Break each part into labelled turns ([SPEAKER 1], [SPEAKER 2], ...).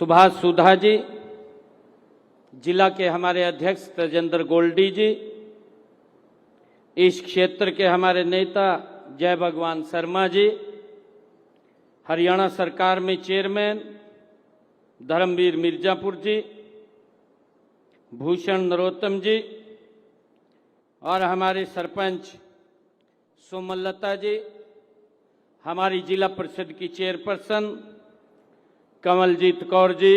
[SPEAKER 1] सुभाष सुधा जी, जिला के हमारे अध्यक्ष तेजेंद्र गोल्डी जी, इस क्षेत्र के हमारे नेता जय भगवान शर्मा जी, हरियाणा सरकार में चेयरमैन धर्मवीर मिर्जापुर जी, भूषण नरोत्तम जी और हमारे सरपंच सोमलता जी, हमारी जिला परिषद की चेयरपर्सन कमलजीत कौर जी,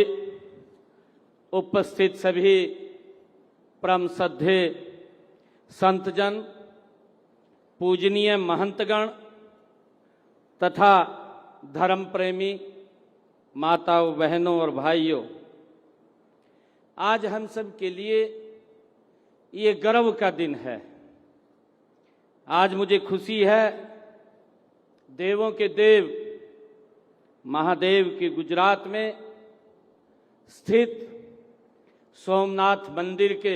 [SPEAKER 1] उपस्थित सभी परम श्रद्धे संतजन, पूजनीय महंतगण तथा धर्म प्रेमी माताओं, बहनों और भाइयों, आज हम सब के लिए ये गर्व का दिन है। आज मुझे खुशी है, देवों के देव महादेव के गुजरात में स्थित सोमनाथ मंदिर के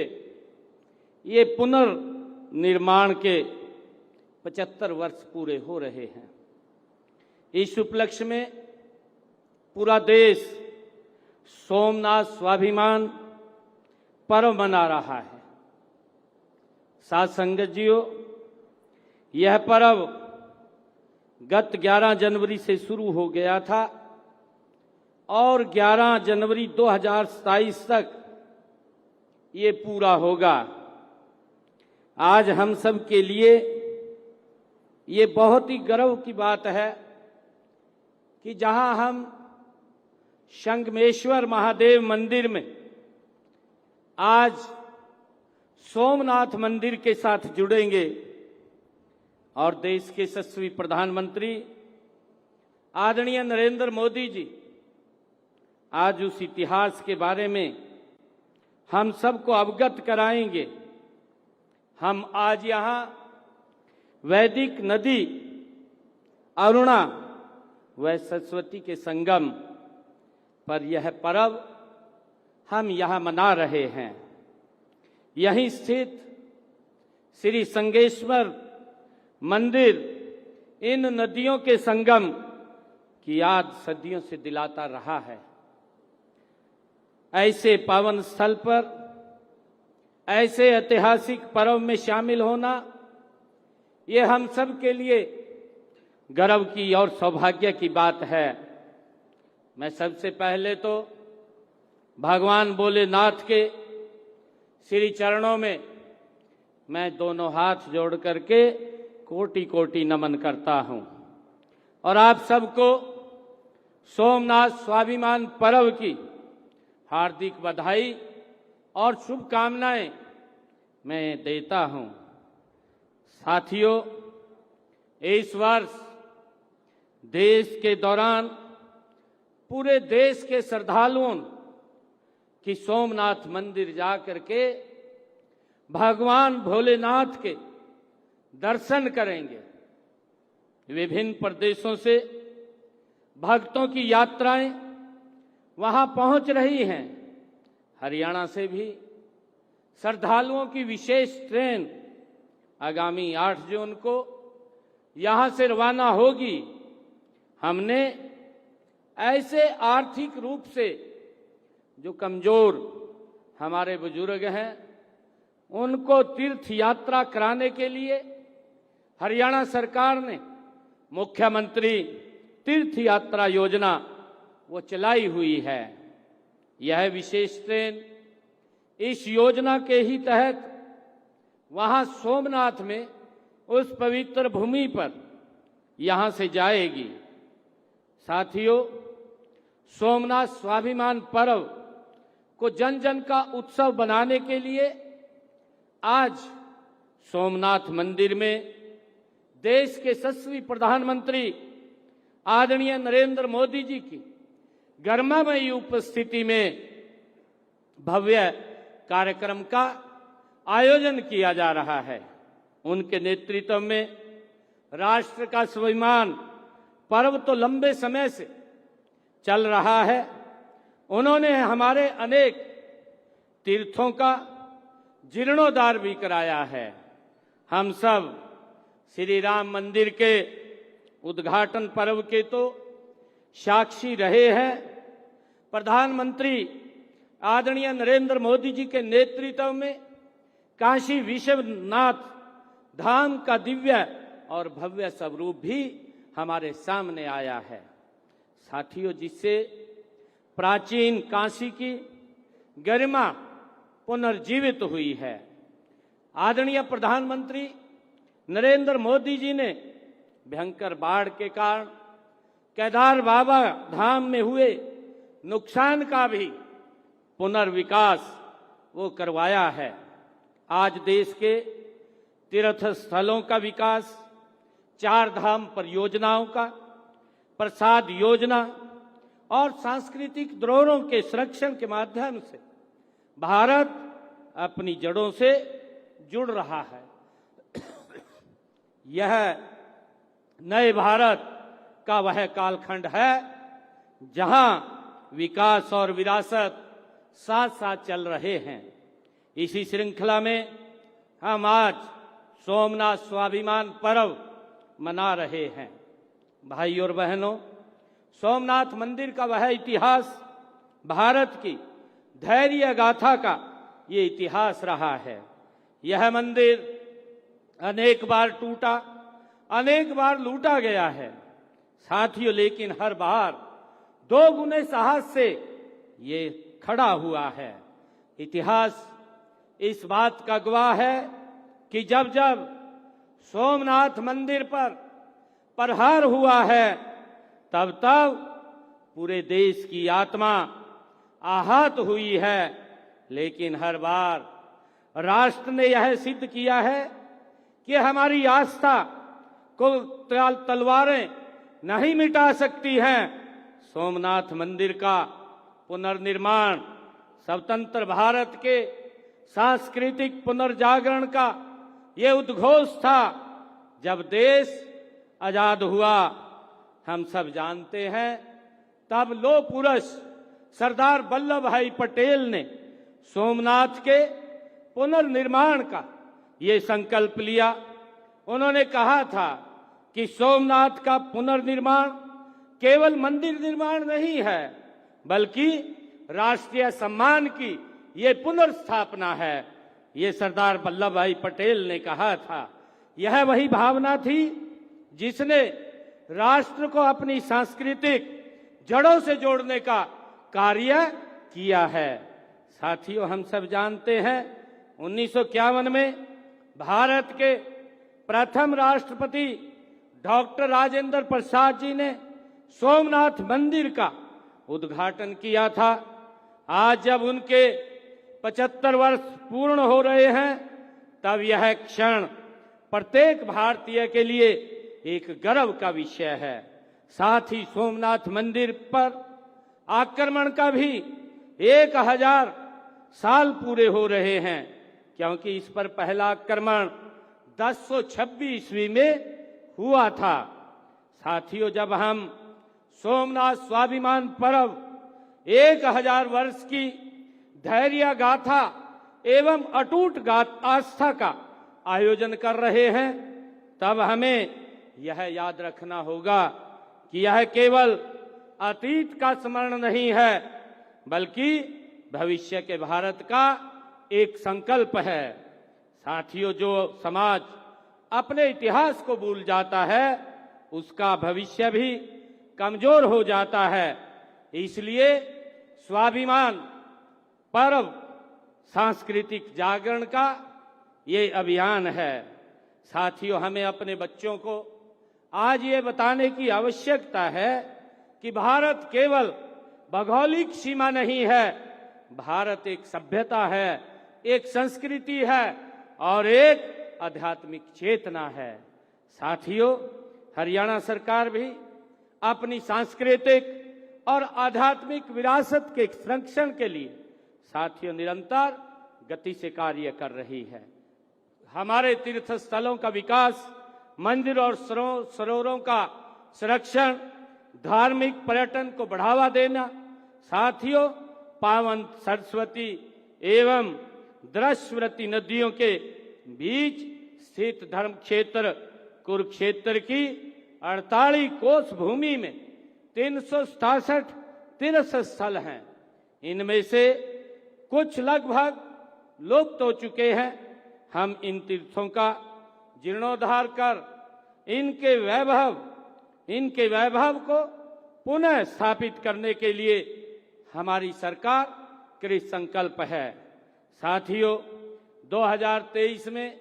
[SPEAKER 1] ये पुनर्निर्माण के 75 वर्ष पूरे हो रहे हैं। इस उपलक्ष्य में पूरा देश सोमनाथ स्वाभिमान पर्व मना रहा है। साथ संगत जियो, यह पर्व गत 11 जनवरी से शुरू हो गया था और 11 जनवरी 2027 तक ये पूरा होगा। आज हम सब के लिए ये बहुत ही गर्व की बात है कि जहां हम संगमेश्वर महादेव मंदिर में आज सोमनाथ मंदिर के साथ जुड़ेंगे और देश के यशस्वी प्रधानमंत्री आदरणीय नरेंद्र मोदी जी आज उस इतिहास के बारे में हम सबको अवगत कराएंगे। हम आज यहाँ वैदिक नदी अरुणा व सरस्वती के संगम पर यह पर्व हम यहाँ मना रहे हैं। यहीं स्थित श्री संगमेश्वर मंदिर इन नदियों के संगम की याद सदियों से दिलाता रहा है। ऐसे पावन स्थल पर ऐसे ऐतिहासिक पर्व में शामिल होना ये हम सब के लिए गर्व की और सौभाग्य की बात है। मैं सबसे पहले तो भगवान भोलेनाथ के श्री चरणों में मैं दोनों हाथ जोड़ करके कोटि कोटि नमन करता हूं और आप सबको सोमनाथ स्वाभिमान पर्व की हार्दिक बधाई और शुभकामनाएं मैं देता हूं। साथियों, इस वर्ष देश के दौरान पूरे देश के श्रद्धालुओं की सोमनाथ मंदिर जाकर के भगवान भोलेनाथ के दर्शन करेंगे। विभिन्न प्रदेशों से भक्तों की यात्राएं वहां पहुंच रही हैं। हरियाणा से भी श्रद्धालुओं की विशेष ट्रेन आगामी 8 जून को यहां से रवाना होगी। हमने ऐसे आर्थिक रूप से जो कमजोर हमारे बुजुर्ग हैं उनको तीर्थ यात्रा कराने के लिए हरियाणा सरकार ने मुख्यमंत्री तीर्थ यात्रा योजना वो चलाई हुई है। यह विशेष ट्रेन इस योजना के ही तहत वहां सोमनाथ में उस पवित्र भूमि पर यहां से जाएगी। साथियों, सोमनाथ स्वाभिमान पर्व को जन जन का उत्सव बनाने के लिए आज सोमनाथ मंदिर में देश के यशस्वी प्रधानमंत्री आदरणीय नरेंद्र मोदी जी की गर्मामयी उपस्थिति में भव्य कार्यक्रम का आयोजन किया जा रहा है। उनके नेतृत्व में राष्ट्र का स्वाभिमान पर्व तो लंबे समय से चल रहा है। उन्होंने हमारे अनेक तीर्थों का जीर्णोद्धार भी कराया है। हम सब श्री राम मंदिर के उद्घाटन पर्व के तो साक्षी रहे हैं, प्रधानमंत्री आदरणीय नरेंद्र मोदी जी के नेतृत्व में काशी विश्वनाथ धाम का दिव्य और भव्य स्वरूप भी हमारे सामने आया है। साथियों, जिससे प्राचीन काशी की गरिमा पुनर्जीवित हुई है। आदरणीय प्रधानमंत्री नरेंद्र मोदी जी ने भयंकर बाढ़ के कारण केदार बाबा धाम में हुए नुकसान का भी पुनर्विकास वो करवाया है। आज देश के तीर्थ स्थलों का विकास, 4 धाम परियोजनाओं का, प्रसाद योजना और सांस्कृतिक धरोहरों के संरक्षण के माध्यम से भारत अपनी जड़ों से जुड़ रहा है। यह नए भारत का वह कालखंड है जहां विकास और विरासत साथ साथ चल रहे हैं। इसी श्रृंखला में हम आज सोमनाथ स्वाभिमान पर्व मना रहे हैं। भाई और बहनों, सोमनाथ मंदिर का वह इतिहास भारत की धैर्य गाथा का ये इतिहास रहा है। यह मंदिर अनेक बार टूटा, अनेक बार लूटा गया है। साथियों, लेकिन हर बार 2 गुने साहस से ये खड़ा हुआ है। इतिहास इस बात का गवाह है कि जब जब सोमनाथ मंदिर पर प्रहार हुआ है, तब तब पूरे देश की आत्मा आहत हुई है। लेकिन हर बार राष्ट्र ने यह सिद्ध किया है कि हमारी आस्था को तलवारें नहीं मिटा सकती हैं। सोमनाथ मंदिर का पुनर्निर्माण स्वतंत्र भारत के सांस्कृतिक पुनर्जागरण का ये उद्घोष था। जब देश आजाद हुआ, हम सब जानते हैं, तब लौह पुरुष सरदार वल्लभ भाई पटेल ने सोमनाथ के पुनर्निर्माण का ये संकल्प लिया। उन्होंने कहा था कि सोमनाथ का पुनर्निर्माण केवल मंदिर निर्माण नहीं है, बल्कि राष्ट्रीय सम्मान की ये पुनर्स्थापना है। ये सरदार वल्लभ भाई पटेल ने कहा था। यह वही भावना थी जिसने राष्ट्र को अपनी सांस्कृतिक जड़ों से जोड़ने का कार्य किया है। साथियों, हम सब जानते हैं 1951 में भारत के प्रथम राष्ट्रपति डॉक्टर राजेंद्र प्रसाद जी ने सोमनाथ मंदिर का उद्घाटन किया था। आज जब उनके 75 वर्ष पूर्ण हो रहे हैं, तब यह क्षण प्रत्येक भारतीय के लिए एक गर्व का विषय है। साथ ही सोमनाथ मंदिर पर आक्रमण का भी 1000 साल पूरे हो रहे हैं, क्योंकि इस पर पहला आक्रमण 1026 ईस्वी में हुआ था। साथियों, जब हम सोमनाथ स्वाभिमान पर्व 1000 वर्ष की धैर्य गाथा एवं अटूट आस्था का आयोजन कर रहे हैं, तब हमें यह याद रखना होगा कि यह केवल अतीत का स्मरण नहीं है, बल्कि भविष्य के भारत का एक संकल्प है। साथियों, जो समाज अपने इतिहास को भूल जाता है, उसका भविष्य भी कमजोर हो जाता है। इसलिए स्वाभिमान पर्व सांस्कृतिक जागरण का ये अभियान है। साथियों, हमें अपने बच्चों को आज ये बताने की आवश्यकता है कि भारत केवल भौगोलिक सीमा नहीं है, भारत एक सभ्यता है, एक संस्कृति है और एक आध्यात्मिक चेतना है। साथियों, हरियाणा सरकार भी अपनी सांस्कृतिक और आध्यात्मिक विरासत के संरक्षण के लिए साथियों निरंतर गति से कार्य कर रही है। हमारे तीर्थ स्थलों का विकास, मंदिर और सरोवरों का संरक्षण, धार्मिक पर्यटन को बढ़ावा देना, साथियों पावन सरस्वती एवं दृश्यवती नदियों के बीच स्थित धर्म क्षेत्र कुरुक्षेत्र की 48 कोस भूमि में 367 तीर्थ स्थल हैं। इनमें से कुछ लगभग लुप्त हो चुके हैं। हम इन तीर्थों का जीर्णोद्धार कर इनके वैभव को पुनः स्थापित करने के लिए हमारी सरकार कृत संकल्प है। साथियों, 2023 में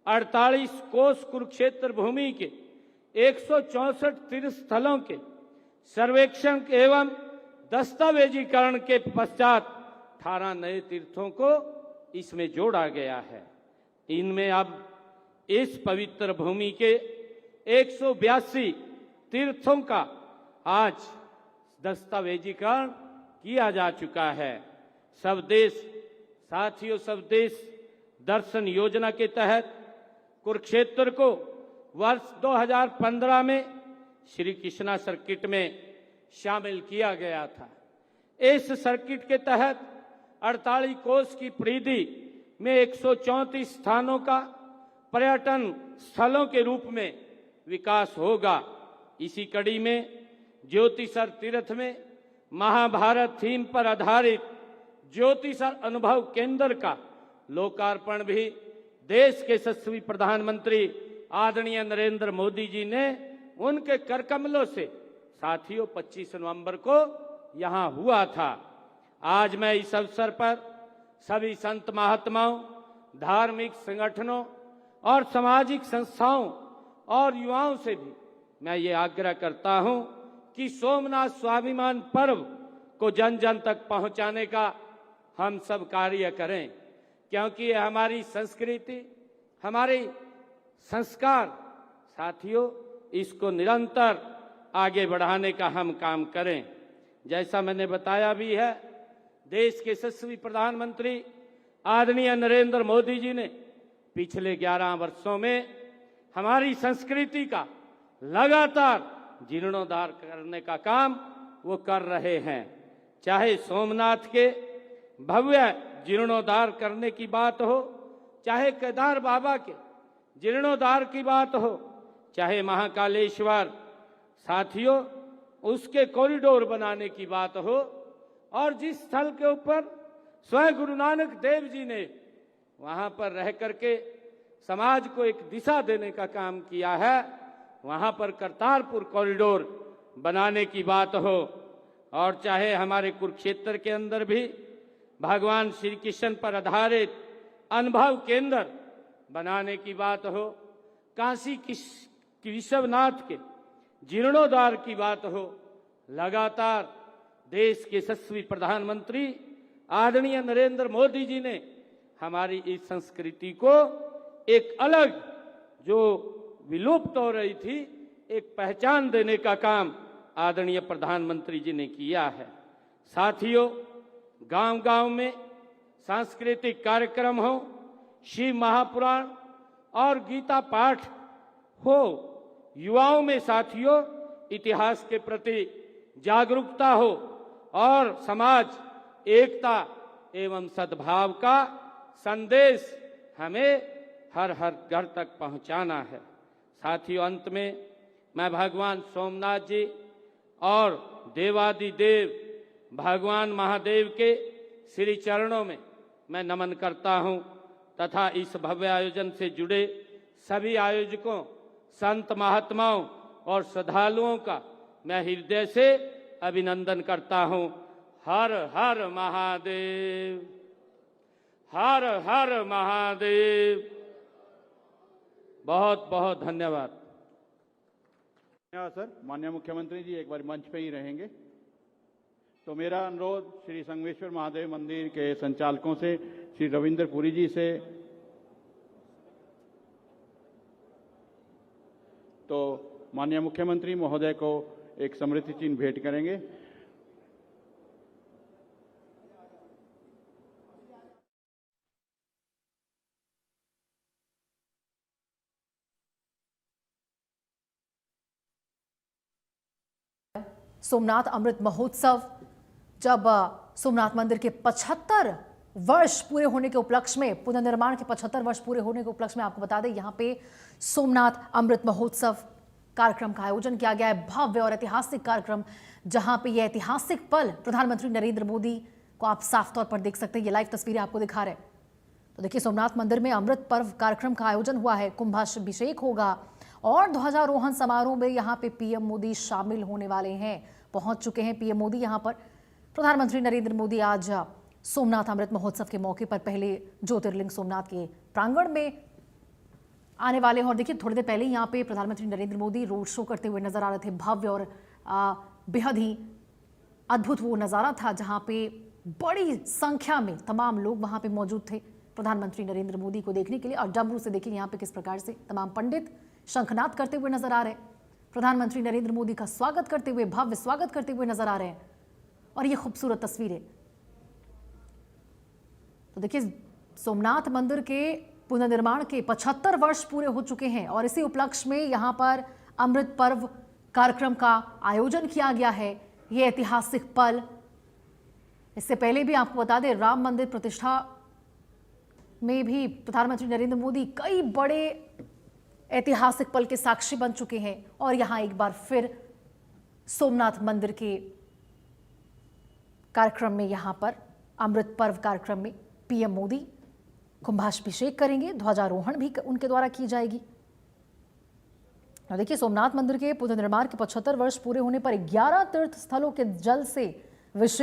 [SPEAKER 1] 48 कोस कुरुक्षेत्र भूमि के 164 तीर्थ स्थलों के सर्वेक्षण एवं दस्तावेजीकरण के पश्चात 18 नए तीर्थों को इसमें जोड़ा गया है। इनमें अब इस पवित्र भूमि के 182 तीर्थों का आज दस्तावेजीकरण किया जा चुका है। सब देश दर्शन योजना के तहत कुरुक्षेत्र को वर्ष 2015 में श्री कृष्णा सर्किट में शामिल किया गया था। इस सर्किट के तहत 48 कोस की परिधि में 134 स्थानों का पर्यटन स्थलों के रूप में विकास होगा। इसी कड़ी में ज्योतिसर तीर्थ में महाभारत थीम पर आधारित ज्योतिसर अनुभव केंद्र का लोकार्पण भी देश के यशस्वी प्रधानमंत्री आदरणीय नरेंद्र मोदी जी ने उनके कर कमलों से साथियों 25 नवंबर को यहां हुआ था। आज मैं इस अवसर पर सभी संत महात्माओं, धार्मिक संगठनों और सामाजिक संस्थाओं और युवाओं से भी मैं ये आग्रह करता हूं कि सोमनाथ स्वाभिमान पर्व को जन जन तक पहुंचाने का हम सब कार्य करें, क्योंकि ये हमारी संस्कृति, हमारे संस्कार साथियों, इसको निरंतर आगे बढ़ाने का हम काम करें। जैसा मैंने बताया भी है, देश के यशस्वी प्रधानमंत्री आदरणीय नरेंद्र मोदी जी ने पिछले 11 वर्षों में हमारी संस्कृति का लगातार जीर्णोद्धार करने का काम वो कर रहे हैं। चाहे सोमनाथ के भव्य जीर्णोद्धार करने की बात हो, चाहे केदार बाबा के जीर्णोद्धार की बात हो, चाहे महाकालेश्वर साथियों उसके कॉरिडोर बनाने की बात हो, और जिस स्थल के ऊपर स्वयं गुरु नानक देव जी ने वहां पर रह करके समाज को एक दिशा देने का काम किया है, वहां पर करतारपुर कॉरिडोर बनाने की बात हो, और चाहे हमारे कुरुक्षेत्र के अंदर भी भगवान श्री कृष्ण पर आधारित अनुभव केंद्र बनाने की बात हो, काशी विश्वनाथ के जीर्णोद्धार की बात हो, लगातार देश के यशस्वी प्रधानमंत्री आदरणीय नरेंद्र मोदी जी ने हमारी इस संस्कृति को एक अलग, जो विलुप्त हो रही थी, एक पहचान देने का काम आदरणीय प्रधानमंत्री जी ने किया है। साथियों, गांव-गांव में सांस्कृतिक कार्यक्रम हो, शिव महापुराण और गीता पाठ हो, युवाओं में साथियों इतिहास के प्रति जागरूकता हो और समाज एकता एवं सद्भाव का संदेश हमें हर घर तक पहुंचाना है। साथियों, अंत में मैं भगवान सोमनाथ जी और देवादिदेव भगवान महादेव के श्री चरणों में मैं नमन करता हूं तथा इस भव्य आयोजन से जुड़े सभी आयोजकों, संत महात्माओं और श्रद्धालुओं का मैं हृदय से अभिनंदन करता हूं। हर हर महादेव, हर हर महादेव। बहुत बहुत धन्यवाद।
[SPEAKER 2] धन्यवाद सर। माननीय मुख्यमंत्री जी एक बार मंच पे ही रहेंगे। तो मेरा अनुरोध श्री संगमेश्वर महादेव मंदिर के संचालकों से, श्री रविंद्र पुरी जी से, तो माननीय मुख्यमंत्री महोदय को एक स्मृति चिन्ह भेंट करेंगे।
[SPEAKER 3] सोमनाथ अमृत महोत्सव, जब सोमनाथ मंदिर के 75 वर्ष पूरे होने के उपलक्ष्य में, पुनर्निर्माण के 75 वर्ष पूरे होने के उपलक्ष्य में, आपको बता दें यहाँ पे सोमनाथ अमृत महोत्सव कार्यक्रम का आयोजन किया गया है। भव्य और ऐतिहासिक कार्यक्रम, जहां पे यह ऐतिहासिक पल प्रधानमंत्री नरेंद्र मोदी को आप साफ तौर पर देख सकते हैं। ये लाइव तस्वीरें आपको दिखा रहे हैं। तो देखिए, सोमनाथ मंदिर में अमृत पर्व कार्यक्रम का आयोजन हुआ है, कुंभाभिषेक होगा और ध्वजारोहण समारोह में यहाँ पे पीएम मोदी शामिल होने वाले हैं। पहुंच चुके हैं पीएम मोदी यहाँ पर। प्रधानमंत्री नरेंद्र मोदी आज सोमनाथ अमृत महोत्सव के मौके पर पहले ज्योतिर्लिंग सोमनाथ के प्रांगण में आने वाले हैं। और देखिए, थोड़ी देर पहले यहाँ पे प्रधानमंत्री नरेंद्र मोदी रोड शो करते हुए नजर आ रहे थे। भव्य और बेहद ही अद्भुत वो नज़ारा था, जहाँ पे बड़ी संख्या में तमाम लोग वहाँ पे मौजूद थे प्रधानमंत्री नरेंद्र मोदी को देखने के लिए। और डमरू से देखिए यहाँ पे किस प्रकार से तमाम पंडित शंखनाद करते हुए नजर आ रहे हैं, प्रधानमंत्री नरेंद्र मोदी का स्वागत करते हुए, भव्य स्वागत करते हुए नजर आ रहे हैं। और ये खूबसूरत तस्वीरें। तो देखिए, सोमनाथ मंदिर के पुनर्निर्माण के 75 वर्ष पूरे हो चुके हैं और इसी उपलक्ष्य में यहाँ पर अमृत पर्व कार्यक्रम का आयोजन किया गया है। ये ऐतिहासिक पल, इससे पहले भी आपको बता दें, राम मंदिर प्रतिष्ठा में भी प्रधानमंत्री नरेंद्र मोदी कई बड़े ऐतिहासिक पल के साक्षी बन चुके हैं। और यहाँ एक बार फिर सोमनाथ मंदिर के कार्यक्रम में, यहाँ पर अमृत पर्व कार्यक्रम में पीएम मोदी कुंभाभिषेक करेंगे, ध्वजारोहण भी उनके द्वारा की जाएगी। और देखिए, सोमनाथ मंदिर के पुनर्निर्माण के 75 वर्ष पूरे होने पर 11 तीर्थ स्थलों के जल से विशेष